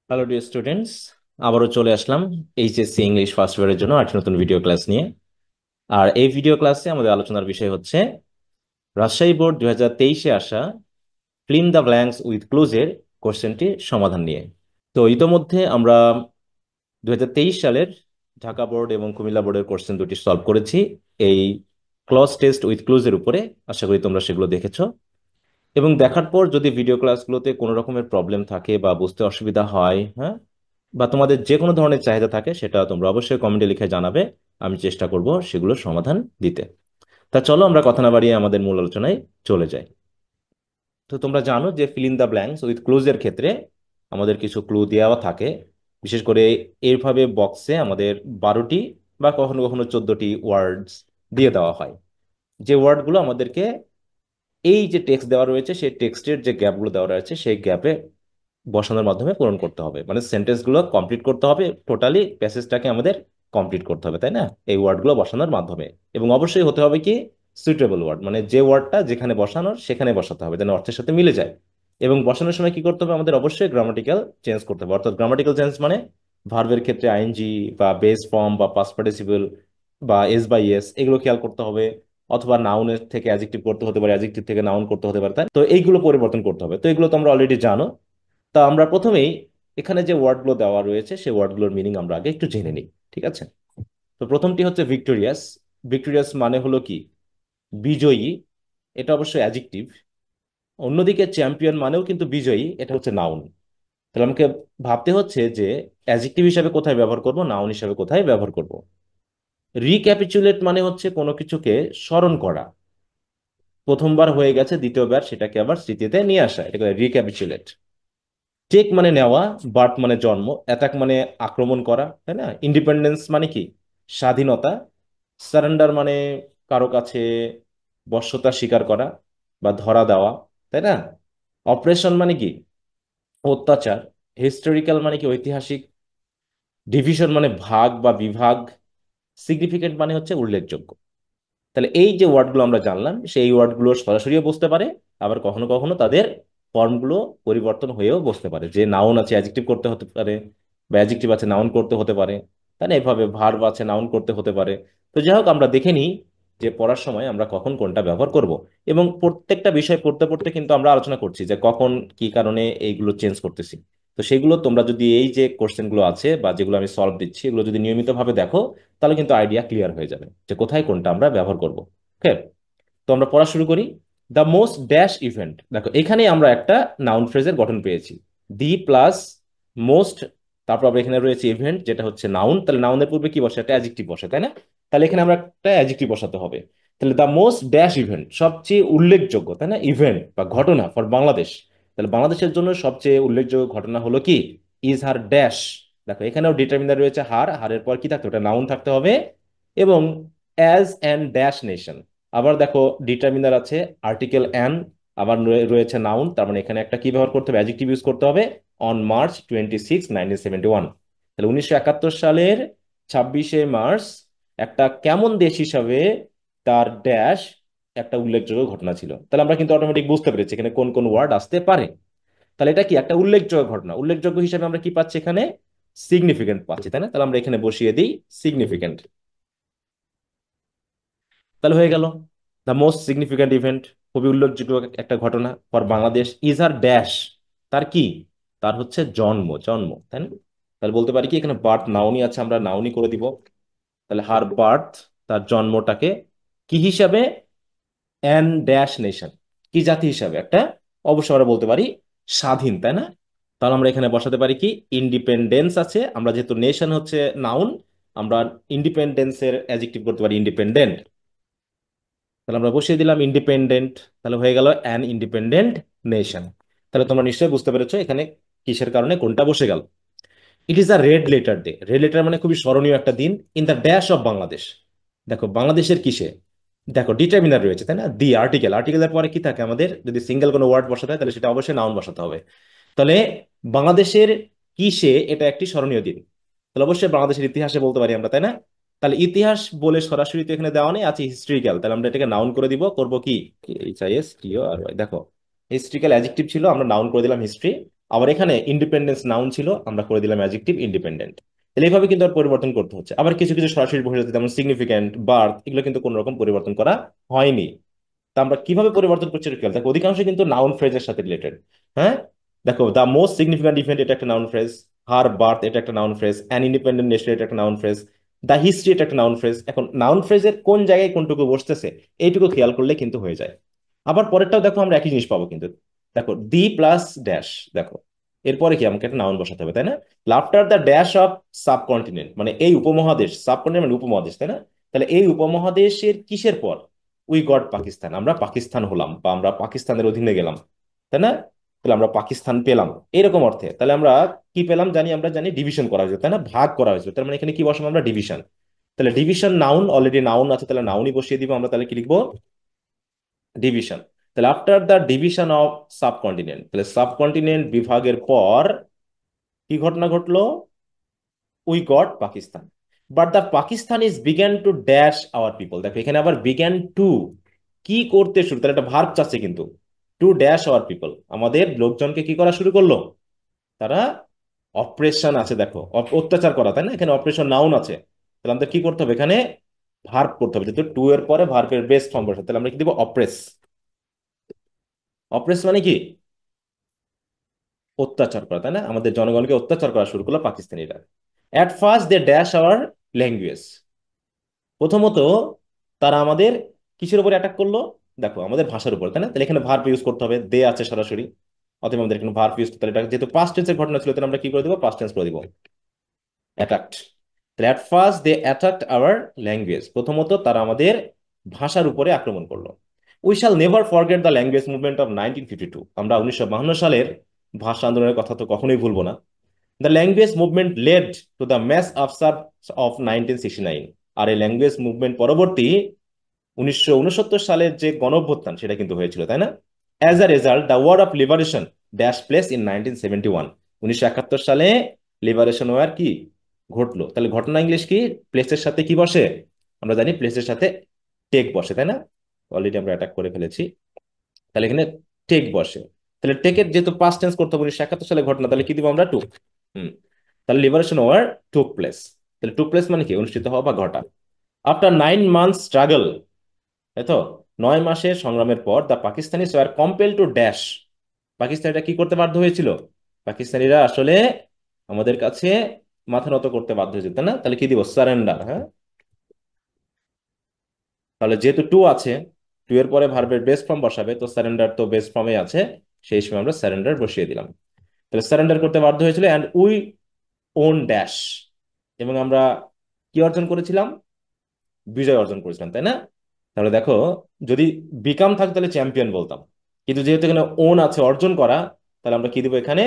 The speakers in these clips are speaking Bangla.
হ্যালো ডিয়ার স্টুডেন্টস, আবারও চলে আসলাম এইচএসসি ইংলিশ ফার্স্ট ইয়ারের জন্য আরেকটি নতুন ভিডিও ক্লাস নিয়ে। আর এই ভিডিও ক্লাসে আমাদের আলোচনার বিষয় হচ্ছে রাজশাহী বোর্ড 2023-এ আসা fill in the blanks with ক্লুজের কোশ্চেনটি সমাধান নিয়ে। তো ইতোমধ্যে আমরা 2023 সালের ঢাকা বোর্ড এবং কুমিল্লা বোর্ডের কোশ্চেন দুটি সলভ করেছি এই ক্লজ টেস্ট উইথ ক্লুজের উপরে। আশা করি তোমরা সেগুলো দেখেছো, এবং দেখার পর যদি ভিডিও ক্লাসগুলোতে কোনো রকমের প্রবলেম থাকে বা বুঝতে অসুবিধা হয়, হ্যাঁ, বা তোমাদের যে কোনো ধরনের চাহিদা থাকে, সেটা তোমরা অবশ্যই কমেন্টে লিখে জানাবে। আমি চেষ্টা করব সেগুলোর সমাধান দিতে। তা চলো আমরা কথা না বাড়িয়ে আমাদের মূল আলোচনায় চলে যাই। তো তোমরা জানো যে fill in the blanks with ক্লুজের ক্ষেত্রে আমাদের কিছু ক্লু দেওয়া থাকে। বিশেষ করে এইভাবে বক্সে আমাদের 12টি বা কখনো কখনো 14টি ওয়ার্ডস দিয়ে দেওয়া হয়, যে ওয়ার্ডগুলো আমাদেরকে এই যে টেক্সট দেওয়া রয়েছে সেই টেক্সটের যে গ্যাপগুলো দেওয়া রয়েছে সেই গ্যাপে বসানোর মাধ্যমে পূরণ করতে হবে। মানে সেন্টেন্সগুলো কমপ্লিট করতে হবে, টোটালি প্যাসেজটাকে আমাদের কমপ্লিট করতে হবে, তাই না, এই ওয়ার্ডগুলো বসানোর মাধ্যমে। এবং অবশ্যই হতে হবে কি সুইটেবল ওয়ার্ড, মানে যে ওয়ার্ডটা যেখানে বসানোর সেখানে বসাতে হবে যেন অর্থের সাথে মিলে যায়। এবং বসানোর সময় কি করতে হবে, আমাদের অবশ্যই গ্রামাটিক্যাল চেঞ্জ করতে হবে। অর্থাৎ গ্রামাটিক্যাল চেঞ্জ মানে ভার্বের ক্ষেত্রে আইএনজি বা বেস ফর্ম বা পাস্ট পার্টিসিপল বা এস বাই এস, এগুলো খেয়াল করতে হবে। অথবা নাউনের থেকে অ্যাডজেক্টিভ করতে হতে পারে, অ্যাডজেক্টিভ থেকে নাউন করতে হতে পারে, তাই তো এইগুলো পরিবর্তন করতে হবে। তো এগুলো তোমরা অলরেডি জানো। তা আমরা প্রথমেই এখানে যে ওয়ার্ডগুলো দেওয়া রয়েছে সেই ওয়ার্ডগুলোর মিনিং আমরা আগে একটু জেনে নিই, ঠিক আছে? তো প্রথমটি হচ্ছে ভিক্টোরিয়াস। ভিক্টোরিয়াস মানে হলো কি বিজয়ী, এটা অবশ্যই অ্যাডজেক্টিভ। অন্যদিকে চ্যাম্পিয়ন মানেও কিন্তু বিজয়ী, এটা হচ্ছে নাউন। তাহলে আমাকে ভাবতে হচ্ছে যে অ্যাডজেক্টিভ হিসাবে কোথায় ব্যবহার করব, নাউন হিসাবে কোথায় ব্যবহার করব। রিক্যাপিচুলেট মানে হচ্ছে কোনো কিছুকে স্মরণ করা, প্রথমবার হয়ে গেছে দ্বিতীয়বার সেটাকে আবার স্মৃতিতে নিয়ে আসা, এটা রিক্যাপিচুলেট। টেক মানে নেওয়া, বার্থ মানে জন্ম, অ্যাটাক মানে আক্রমণ করা, তাই না? ইন্ডিপেন্ডেন্স মানে কি স্বাধীনতা। সারেন্ডার মানে কারো কাছে বশ্যতা স্বীকার করা বা ধরা দেওয়া, তাই না? অপারেশন মানে কি অত্যাচার। হিস্টোরিক্যাল মানে কি ঐতিহাসিক। ডিভিশন মানে ভাগ বা বিভাগ। সিগনিফিকেন্ট মানে হচ্ছে উল্লেখযোগ্য। তাহলে এই যে ওয়ার্ডগুলো আমরা জানলাম, সেই ওয়ার্ডগুলো সরাসরিও বসতে পারে, আবার কখনো কখনো তাদের ফর্মগুলো পরিবর্তন হয়েও বসতে পারে। যে নাউন আছে অ্যাডজেক্টিভ করতে হতে পারে, বা অ্যাডজেক্টিভ আছে নাউন করতে হতে পারে, তাই না? এভাবে ভার্ব আছে নাউন করতে হতে পারে। তো যাই হোক, আমরা দেখে নিই যে পড়ার সময় আমরা কখন কোনটা ব্যবহার করব। এবং প্রত্যেকটা বিষয় পড়তে পড়তে কিন্তু আমরা আলোচনা করছি যে কখন কি কারণে এইগুলো চেঞ্জ করতেছি। তো সেগুলো তোমরা যদি এই যে কোশ্চেনগুলো আছে বা যেগুলো আমি সলভ দিচ্ছি এগুলো যদি নিয়মিতভাবে দেখো, তাহলে কিন্তু আইডিয়া ক্লিয়ার হয়ে যাবে যে কোথায় কোনটা আমরা ব্যবহার করব। ওকে, তো আমরা পড়া শুরু করি। দ্য মোস্ট ড্যাশ ইভেন্ট, দেখো এখানে আমরা একটা নাউন ফ্রেজের গঠন পেয়েছি। দি প্লাস মোস্ট, তারপর আমরা এখানে রয়েছে ইভেন্ট যেটা হচ্ছে নাউন, তাহলে নাউনের পূর্বে কি বসে, একটা অ্যাডজেক্টিভ বসে, তাই না? তাহলে এখানে আমরা একটা অ্যাডজেক্টিভ বসাতে হবে। তাহলে দ্য মোস্ট ড্যাশ ইভেন্ট, সবচেয়ে উল্লেখযোগ্য, তাই না, ইভেন্ট বা ঘটনা ফর বাংলাদেশ। তাহলে বাংলাদেশের জন্য সবচেয়ে উল্লেখযোগ্য ঘটনা হলো কি ইজ হার ড্যাশ। দেখো এখানেও ডিটারমিনার রয়েছে হার, হারের পর কি থাকতে হবে, ওটা নাউন থাকতে হবে। এবং অ্যাজ অ্যান ড্যাশ নেশন, আবার দেখো ডিটারমিনার আছে আর্টিকেল অ্যান, আবার রয়েছে নাউন, তার মানে এখানে একটা কি ব্যবহার করতে হবে, অ্যাডজেক্টিভ ইউজ করতে হবে। অন মার্চ 26 1971, তাহলে 1971 সালের 26শে মার্চ একটা কেমন দেশ হিসাবে তার ড্যাশ একটা উল্লেখযোগ্য ঘটনা ছিল। তাহলে আমরা কিন্তু অটোমেটিক বুঝতে পেরেছি এখানে কোন কোন ওয়ার্ড আসতে পারে। তাহলে এটা কি একটা উল্লেখযোগ্য ঘটনা, উল্লেখযোগ্য হিসাবে আমরা কি পাচ্ছি এখানে সিগনিফিকেন্ট পাচ্ছি, তাই না? তাহলে আমরা এখানে বসিয়ে দিই সিগনিফিকেন্ট। তাহলে হয়ে গেল দ্য মোস্ট সিগনিফিক্যান্ট ইভেন্ট, খুবই উল্লেখযোগ্য একটা ঘটনা ফর বাংলাদেশ। ইজ আর ড্যাশ, তার কি, তার হচ্ছে জন্ম, জন্ম, তাই না? তাহলে বলতে পারি কি এখানে বার্থ নাউনই আছে, আমরা নাউনই করে দিব। তাহলে হার বার্থ, তার জন্মটাকে কি হিসাবে, অ্যান ড্যাশ নেশন, কি জাতি হিসাবে, একটা অবশ্য আমরা বলতে পারি স্বাধীন, তাই না? তাহলে আমরা এখানে বসাতে পারি কি ইন্ডিপেন্ডেন্স আছে, আমরা যেহেতু নেশন হচ্ছে নাউন, আমরা ইন্ডিপেন্ডেন্সের অ্যাডজেক্টিভ করতে পারি ইন্ডিপেন্ডেন্ট। তাহলে আমরা বসিয়ে দিলাম ইন্ডিপেন্ডেন্ট, তাহলে হয়ে গেল অ্যান ইন্ডিপেন্ডেন্ট নেশন। তাহলে তোমরা নিশ্চয়ই বুঝতে পেরেছো এখানে কিসের কারণে কোনটা বসে গেল। It is a red letter day, red letter মানে খুবই স্মরণীয় একটা দিন। In the dash of Bangladesh, দেখো বাংলাদেশের কিসে, দেখো ডিটারমিনার রয়েছে, তাই না? দি আর্টিকেল, আর্টিকেলের পরে কি থাকে আমাদের, যদি সিঙ্গেল কোনো ওয়ার্ড বসাতে হয় তাহলে সেটা অবশ্যই নাউন বসাতে হবে। তাহলে বাংলাদেশের কিসে এটা একটি স্মরণীয় দিন, তাহলে অবশ্যই বাংলাদেশের ইতিহাসে বলতে পারি আমরা, তাই না? তাহলে ইতিহাস বলে সরাসরি তো এখানে দেওয়া নেই, আছে হিস্ট্রিক্যাল, তাহলে আমরা এটাকে নাউন করে দিব, করব কি H I S T O R Y. দেখো হিস্ট্রিক্যাল অ্যাডজেক্টিভ ছিল, আমরা নাউন করে দিলাম হিস্ট্রি। আবার এখানে ইন্ডিপেন্ডেন্স নাউন ছিল, আমরা করে দিলাম অ্যাডজেক্টিভ ইন্ডিপেন্ডেন্ট। তাহলে এইভাবে কিন্তু আর পরিবর্তন করতে হচ্ছে। আবার কিছু কিছু সরাসরি বসে যেমন সিগনিফিক্যান্ট, বার্থ, এগুলো কিন্তু কোনো রকম পরিবর্তন করা হয়নি। তা আমরা কিভাবে পরিবর্তন করছি এটা খেয়াল দেখো, অধিকাংশ কিন্তু নাউন ফ্রেজের সাথে রিলেটেড। হ্যাঁ, দেখো দ্য মোস্ট সিগনিফিক্যান্ট ইভেন্ট এটা একটা নাউন ফ্রেজ, হার বার্থ এটা একটা noun phrase, an independent nation এটা একটা নাউন ফ্রেজ, দ্য হিস্ট্রি এটা একটা নাউন ফ্রেজ। এখন নাউন ফ্রেজের কোন জায়গায় কোনটুকু বসতেছে এইটুকু খেয়াল করলে কিন্তু হয়ে যায়। আবার পরেরটাও দেখো আমরা একই জিনিস পাবো কিন্তু। দেখো দি প্লাস ড্যাশ, দেখো এরপরে কি আমাকে একটা নাউন বসাতে হবে, তাই না? After the dash of subcontinent, মানে এই উপমহাদেশ, সাবকন্টিনেন্ট মানে উপমহাদেশ, তাই না? তাহলে এই উপমহাদেশের কিসের পর? উই গট পাকিস্তান, আমরা পাকিস্তান হলাম বা আমরা পাকিস্তানের অধীনে গেলাম, তাই না? তাহলে আমরা পাকিস্তান পেলাম এরকম অর্থে। তাহলে আমরা কি পেলাম জানি, আমরা জানি ডিভিশন করা হয়েছে, তাই না? ভাগ করা হয়েছে, তার মানে এখানে কি বসাবো আমরা? ডিভিশন। তাহলে ডিভিশন নাউন, অলরেডি নাউন আছে, তাহলে নাউনই বসিয়ে দিব আমরা। তাহলে কি লিখবো? ডিভিশন। তাহলে after the division of subcontinent, তাহলে সাবকন্টিনেন্ট বিভাগের পর কি ঘটনা ঘটলো? We got Pakistan, but the Pakistan is began to dash our people. দেখো এখানে আবার বিগ্যান টু কি করতে শুরু, তাহলে একটা ভার্ব চাচ্ছে কিন্তু। টু ড্যাশ আওয়ার পিপল, আমাদের লোকজনকে কি করা শুরু করলো? তারা অপারেশন আছে, দেখো অত্যাচার করা, তাই না? এখানে অপারেশন নাউন আছে, তাহলে আমাদের কি করতে হবে এখানে? ভার্ব করতে হবে, যেহেতু টু এর পরে ভার্বের বেস ফর্ম বসে, তাহলে আমরা কি দিব? অপ্রেস। অপ্রেস মানে কি? অত্যাচার করা, তাই না? আমাদের জনগণকে অত্যাচার করা শুরু করলো পাকিস্তানিরা। At first they dash our language, প্রথমত তারা আমাদের কিসের উপরে অ্যাটাক করলো? দেখো আমাদের ভাষার উপর, তাই না? তাহলে এখানে ভার্ব ইউজ করতে হবে, দে আছে সরাসরি, অতএব আমাদের এখানে ভার্ব ইউজ করতে হবে। এটা যেহেতু পাস্ট টেন্সের ঘটনা ছিল, তাহলে আমরা কি করে দিব? পাস্ট টেন্স করে দিব, অ্যাটাকড। তাহলে at first they attacked our language, প্রথমত তারা আমাদের ভাষার উপরে আক্রমণ করলো। We shall never forget the language movement of 1952, আমরা 1952 সালের ভাষা আন্দোলনের কথা তো কখনোই ভুলবো না। The language movement led to the mass upsurge of 1969, আর এই ল্যাঙ্গুয়েজ মুভমেন্ট পরবর্তী 1969 সালের যে গণঅভ্যুত্থান সেটা কিন্তু হয়েছিল, তাই না? As a result the war of liberation dash place in 1971, 1971 সালে লিবারেশন ওয়ার কি ঘটলো? তাহলে ঘটনা ইংলিশ কি? প্লেসের সাথে কি বসে? আমরা জানি প্লেসের সাথে টেক বসে, তাই না? অলরেডি আমরা অ্যাটাক করে ফেলেছি, তাহলে এখানে টেক বসে। তাহলে টেকের যেহেতু পাস্ট টেন্স করতে হবে, 1971 সালে ঘটনা, তাহলে কি দিব আমরা? টু। হুম, তাহলে লিবারেশন ওয়ার টুক প্লেস। তাহলে টুক প্লেস মানে কি? অনুষ্ঠিত হওয়া বা ঘটা। আফটার 9 মান্থস স্ট্রাগল, তাই তো, 9 মাসের সংগ্রামের পর the Pakistanis were compel to dash, পাকিস্তানিরা কি করতে বাধ্য হয়েছিল? পাকিস্তানিরা আসলে আমাদের কাছে মাথা নত করতে বাধ্য হয়েছিল, তাই না? তাহলে কি দিব? সারেন্ডার। হ্যাঁ, তাহলে যেহেতু টু আছে, টু এর পরে ভার্বের বেস ফর্ম বসাবে, তো সারেন্ডার তো বেস ফর্মে আছে, সেই সময় আমরা সারেন্ডার বসিয়ে দিলাম। তাহলে সারেন্ডার করতে বাধ্য হয়েছিল, অ্যান্ড উই ওন ড্যাশ, এবং আমরা কি অর্জন করেছিলাম? বিজয় অর্জন করেছিলাম, তাই না? তাহলে দেখো, যদি বিকাম থাকতো তাহলে চ্যাম্পিয়ন বলতাম, কিন্তু যেহেতু এখানে ওন আছে, অর্জন করা, তাহলে আমরা কি দিব এখানে?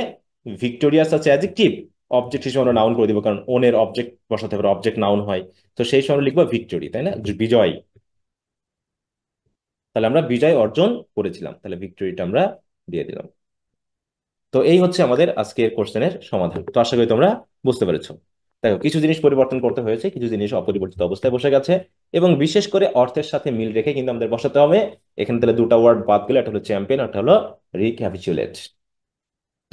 ভিক্টোরিয়াস আছে অ্যাডজেক্টিভ, অবজেক্ট হিসেবে আমরা নাউন করে দিব, কারণ ওনের অবজেক্ট বসাতে হবে, অবজেক্ট নাউন হয়। তো সেই সময় আমরা লিখবো ভিক্টোরি, তাই না? বিজয়। তাহলে আমরা বিজয় অর্জন করেছিলাম, তাহলে ভিক্টোরিটা আমরা দিয়ে দিলাম। তো এই হচ্ছে আমাদের আজকের কোশ্চেনের সমাধান। তো আশা করি তোমরা বুঝতে পেরেছো। দেখো কিছু জিনিস পরিবর্তন করতে হয়েছে, কিছু জিনিস অপরিবর্তিত অবস্থায় বসে গেছে, এবং বিশেষ করে অর্থের সাথে মিল রেখে কিন্তু আমাদের বসাতে হবে। এখানে তাহলে দুটো ওয়ার্ড বাদ গেলে, একটা হলো চ্যাম্পিয়ন, একটা হলো রিক্যাপিচুলেট।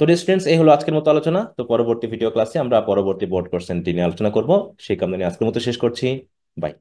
তো স্টুডেন্টস, এই হলো আজকের মতো আলোচনা। তো পরবর্তী ভিডিও ক্লাসে আমরা পরবর্তী বোর্ড কোশ্চেনটি নিয়ে আলোচনা করব। সেই কারণে আজকের মতো শেষ করছি। বাই।